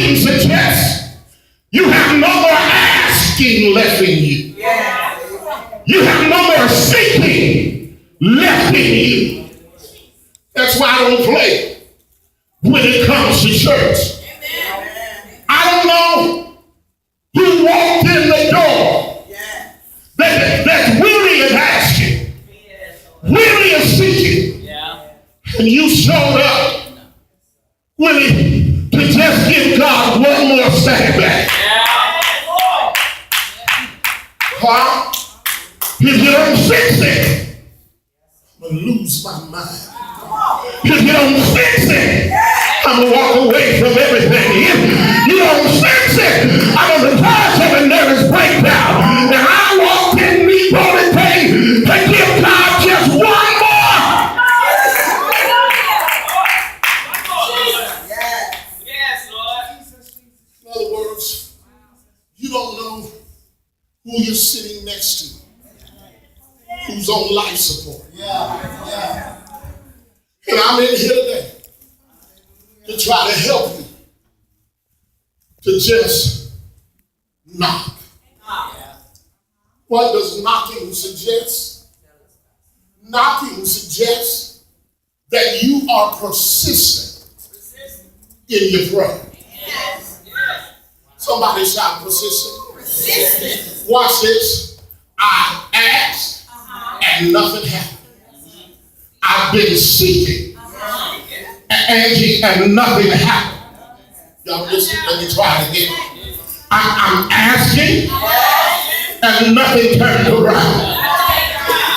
knocking suggests you have no more asking left in you. You have no more seeking left in you. That's why I don't play when it comes to church. I don't know who walked in the door that's weary of asking, weary of seeking, and you showed up willing to just give God one more setback. Huh? If you don't fix it, I'm going to lose my mind. If you don't fix it, I'm going to walk away from everything. If you don't fix it, I'm going to cause a nervous breakdown. And I walked in me on the day to give God just one more. Yes, Lord. In other words, you don't know who you're sitting next to, who's on life support. And I'm in here today to try to help you to just knock. What does knocking suggest? Knocking suggests that you are persistent in your prayer. Somebody shout persistent. Watch this. I asked and nothing happened. I've been seeking Angie and nothing happened. Y'all listen, let me try it again. I'm asking and nothing turned around.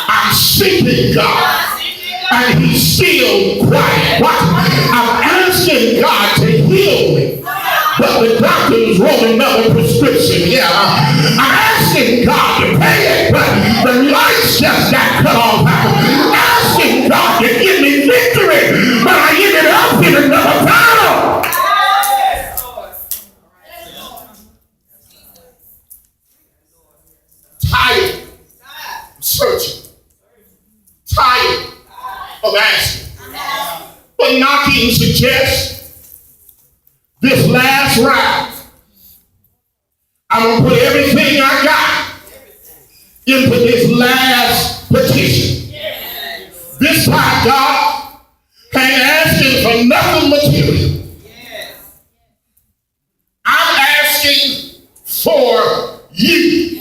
I'm seeking God and he's still quiet. I'm asking God to heal me, but the doctors wrote another prescription. I'm asking God to pay it, but the lights just got cut off. I'm asking God to give me victory, but I ended up in another battle. Tired of searching, tired of asking. But knocking suggests this last round, I'm going to put everything I got into this last petition. This time, God ain't asking for nothing material. I'm asking for you.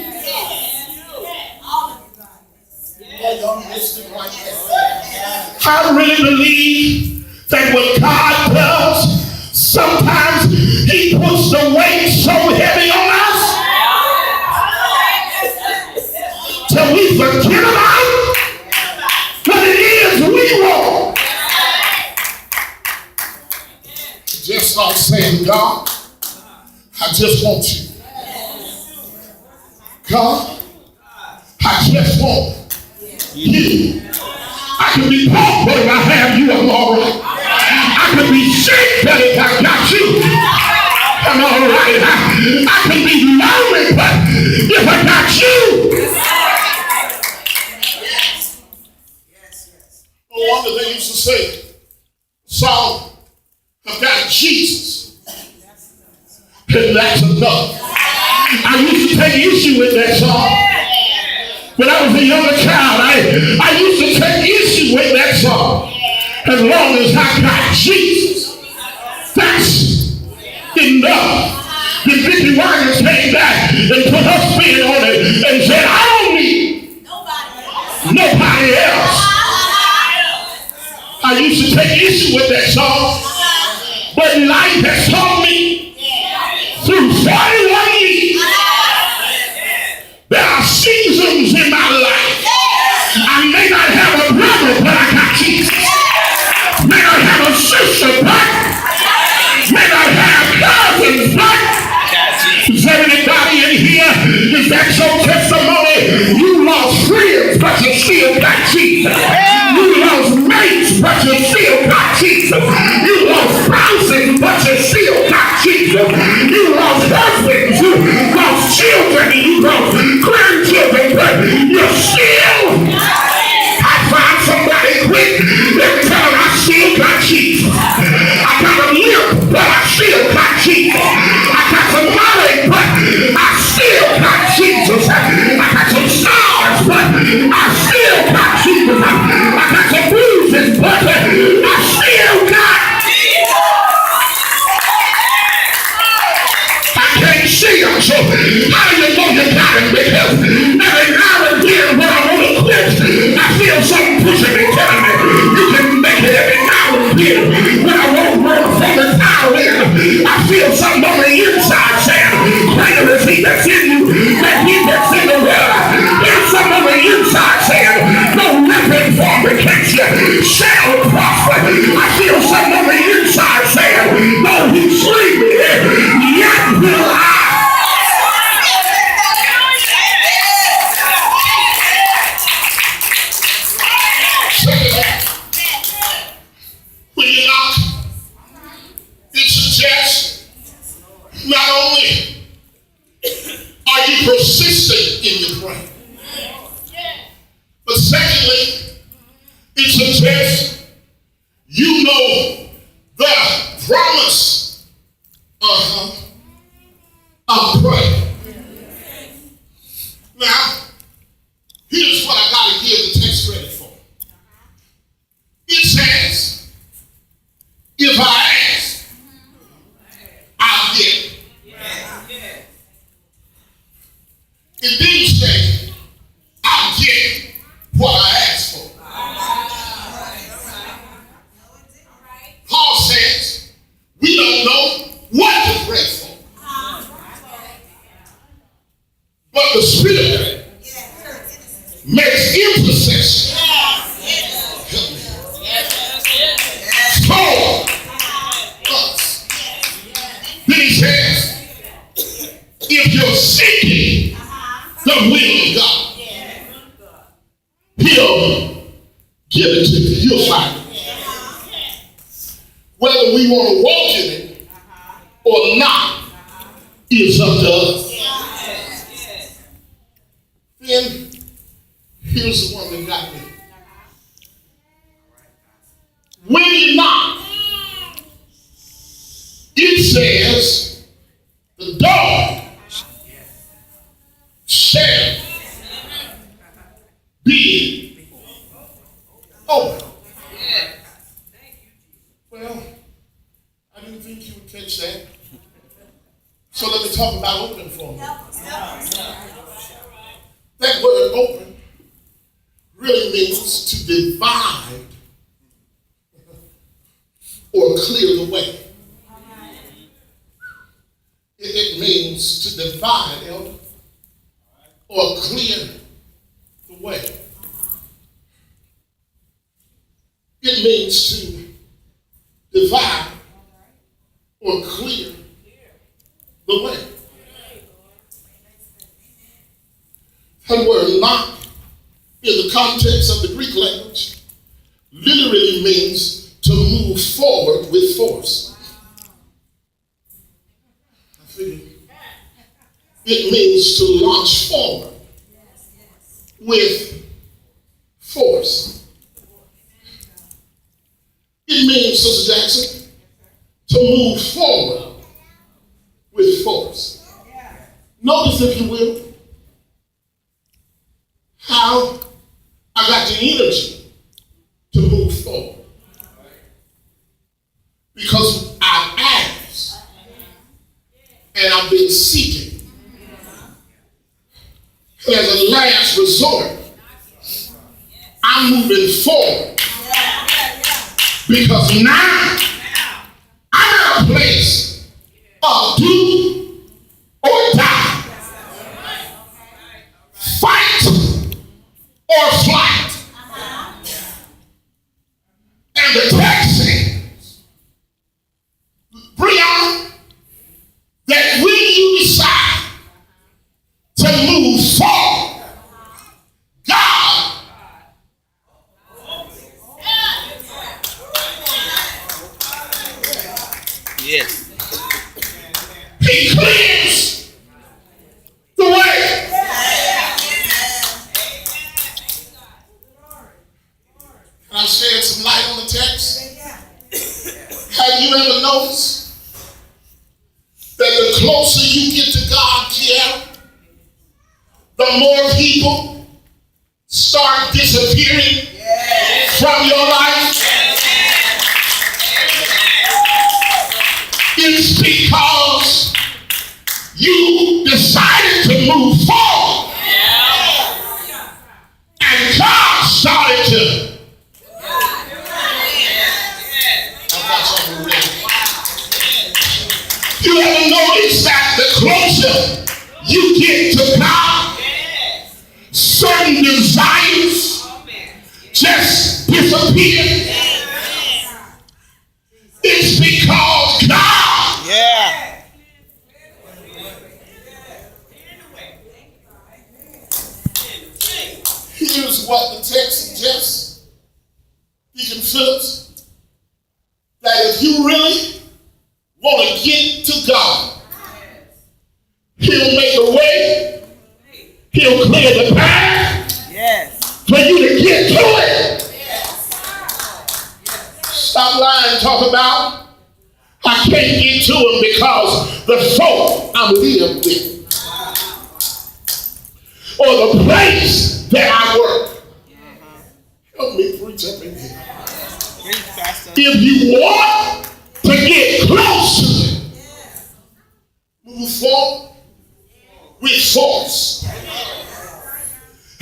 I really believe that what God does, sometimes he puts the weight so heavy on us till we forget about what it is we want. Just start saying, God, I just want you. God, I just want you. I can be broke, but if I have you, I'm all right. I can be sick, but if I got you, I'm all right. I can be lonely, but if I got you. No wonder they used to say, song, I've got Jesus, and that's enough. I used to take issue with that song. When I was a younger child, I used to take issue with that song. As long as I got Jesus, that's enough. Then Vicki Winans came back and put her spin on it and said, I don't need nobody else. I used to take issue with that song, but life has taught me through 41 years. There are seasons in my life. I may not have a brother, but I got Jesus. May not have a sister, but may not have cousins, but is there anybody in here? Is that your testimony? You lost friends, but you still got Jesus. You lost mates, but you still got Jesus. You lost spouses, but you still got Jesus. You lost husbands, you lost children, you lost grandchildren, but you're still. I find somebody quick and tell them I still got Jesus. I got a limp, but I still got Jesus. will prosper. I feel something on the inside saying, though he slay me, yet will I. When you knock, it suggests not only are you persistent in your prayer, but secondly, it suggests you know the promise of prayer. Now, here's what I got to give the text credit for. It says, if I ask, I'll get. It didn't say, I'll get what I asked for. Paul says, we don't know what to pray for. But the Spirit makes intercession. For us. Then he says, if you're seeking the will of God, he'll give it to you. You'll find it. Whether we want to walk in it or not is up to us. Then here's the one that got me. When you knock, it says the door shall be open. Well, I didn't think you would catch that. So let me talk about open for a moment. That word open really means to divide or clear the way. It means to divide, elder, or clear the way. It means to divide or clear the way. That word knock, in the context of the Greek language, literally means to move forward with force. I figured it means to launch forward with force. It means, Sister Jackson, to move forward with force. Notice, if you will, how I got the energy to move forward. Because I've asked and I've been seeking. And as a last resort, I'm moving forward. Because now I'm at a place of do or die. Fight or flight. And the text says, Brian, that when you decide to move forward, God yes. He clears the way. I shed some light on the text. Have you ever noticed that the closer you get to God, Kiara, the more people start disappearing from your life? It's because you decided to move forward. And God started to. You ever notice that the closer you get to God, certain desires just disappear? Notice what the text suggests, Deacon Phillips, that if you really want to get to God, He'll make a way, He'll clear the path, yes, for you to get to it. Yes. Stop lying, talk about I can't get to Him because the folk I'm living with, or the place that I work. Help me preach up in here. If you want to get close to Him, move forward with force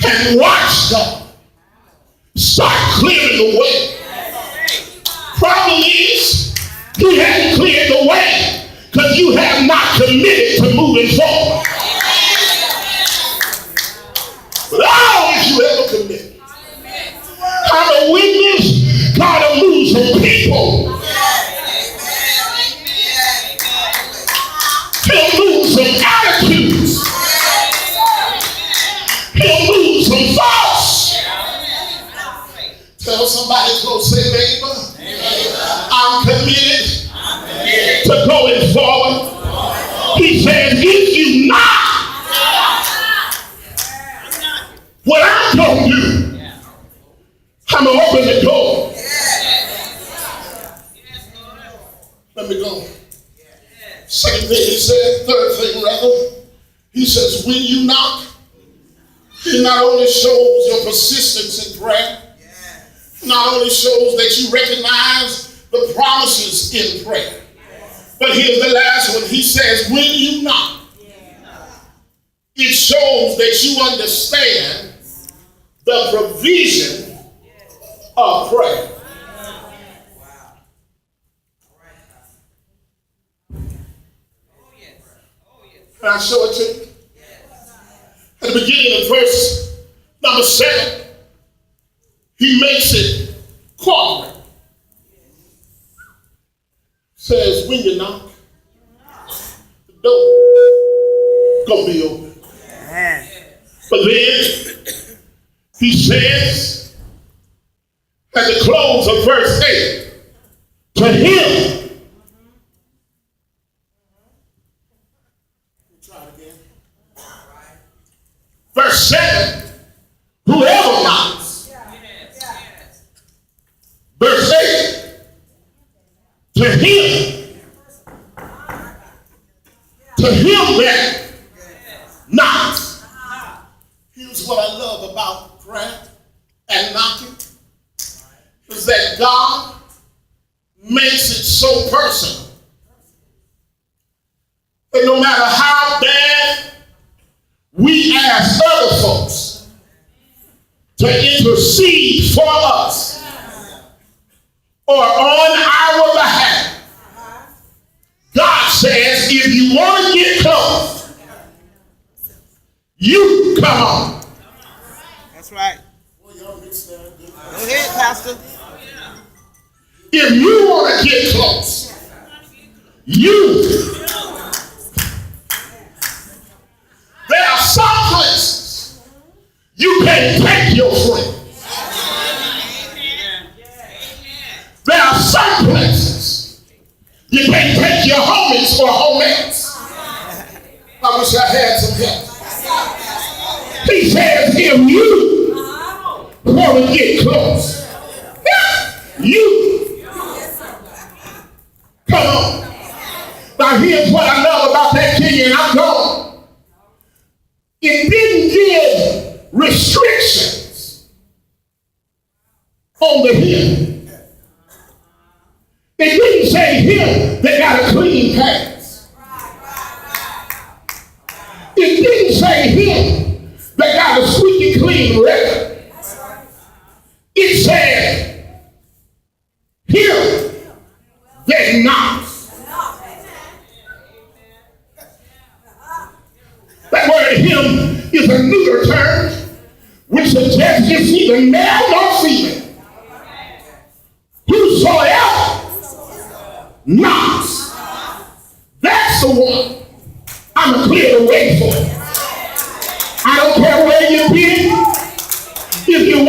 and watch God start clearing the way. Problem is, He hadn't cleared the way because you have not committed to moving forward. But if you ever commit, I'm a witness, God will move some people. He'll move some attitudes. He'll move some thoughts. Tell somebody close, say, neighbor, I'm committed to going forward. He says, if you not what I'm going to do, I'm going to open the door. Let me go. Second thing he said, third thing rather, he says, when you knock, it not only shows your persistence in prayer, not only shows that you recognize the promises in prayer, but here's the last one. He says, when you knock, it shows that you understand the provision of prayer. Can I show it to you? At the beginning of verse number 7, he makes it corporate. Says, when you knock, the door gonna be open. But then he says, at the close of verse 8, to him. Try it again. Verse 7, whoever knocks. Verse 8, to him that knocks. Here's what I love about prayer and knocking, is that God makes it so personal that no matter how bad we ask other folks to intercede for us or on our behalf, God says, if you want to get close, you come on. That's right. Well, y'all mix that. Go ahead, Pastor. If you want to get close, you. There are some places you can't take your friends. There are some places you can't take your homies or homettes. I wish I had some help. He says, if you want to get close, you come on. Now here's what I love about that king, and I'm gone. It didn't give restrictions on the him. It didn't say him that got a clean hands. It didn't say him that got a squeaky clean record. It said him that knocks. That word him is a neuter term, which suggests it's neither male nor female. Whosoever knocks, that's the one I'm going to clear the way for. I don't care where you've been. If you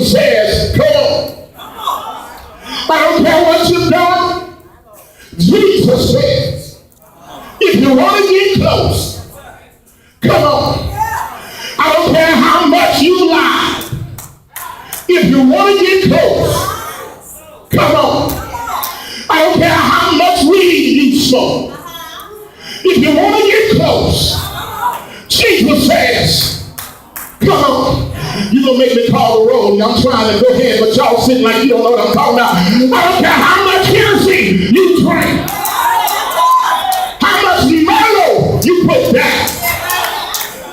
Jesus says, come on. I don't care what you've done. Jesus says, if you want to get close, come on. I don't care how much you lie. If you want to get close, come on. I don't care how much weed you smoke. If you want to get close, Jesus says, come on. You're going to make me call the roll. I'm trying to go ahead, but y'all sitting like you don't know what I'm talking about. I don't care how much Hennessy you drink. How much mellow you put down.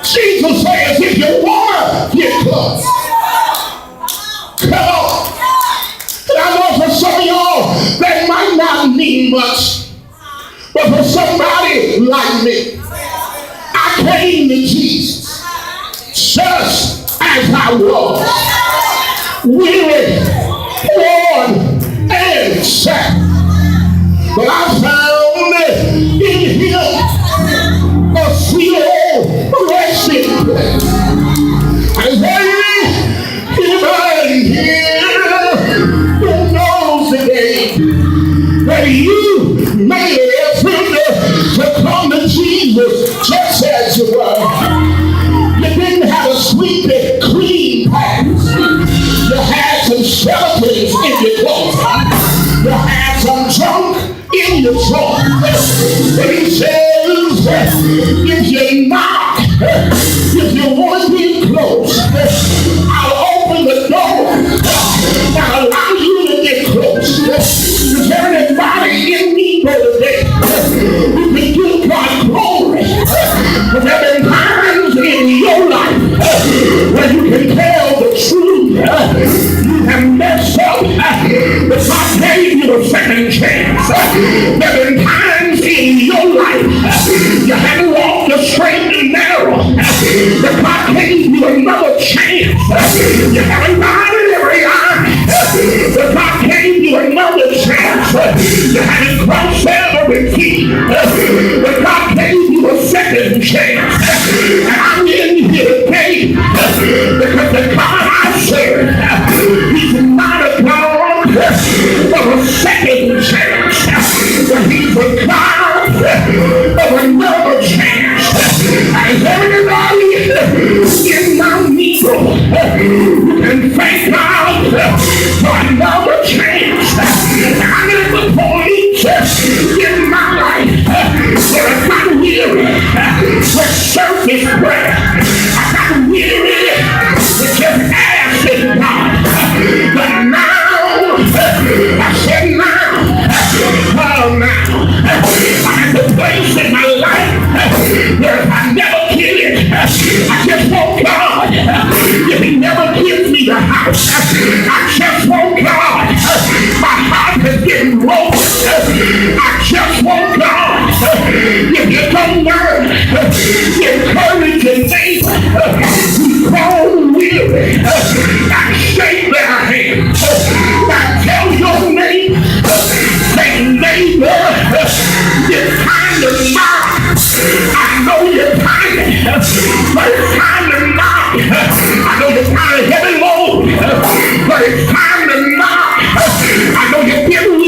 Jesus says, if you want to get close, come on. And I know for some of y'all, that might not mean much. But for somebody like me, I came to Jesus just as I was, weary, worn, and sad. But I found in Him a sweet old resting place. And anybody here who knows the day that you made an effort to come to Jesus just as you were. You didn't have a sweet, clean past. You had some skeletons in your clothes. You had some junk in your trunk. But He says, if you're not, if you want to be close, I'll open the door and allow you to get close. Is there anybody in me today who can give God glory? But there have been times in your life where you can tell the truth. You have messed up, but God gave you a second chance. There have been times in your life you haven't walked the straight and narrow, but God gave you another chance. You haven't died every eye, but God gave you another chance. You haven't crossed every T, but God gave you a second chance. And I'm in here today because the God I serve, He's not a God of a second chance, but He's a God of another chance. As everybody in my Negro, you can thank God for another chance. I'm at the point in my life where I got weary with surface prayer. I got weary with just asking God. But now, I said now, I'm at the place in my life where if I never get it, I just want God. If He never gives me the house, I just want God. My heart is getting broken. I just want God. If you don't learn, encourage your neighbor who's grown weary. I shake their hand. I tell your neighbor, say neighbor, it's time to knock. I know you're tired, but it's time to knock. I know you're tired of heavy load, but it's time to knock.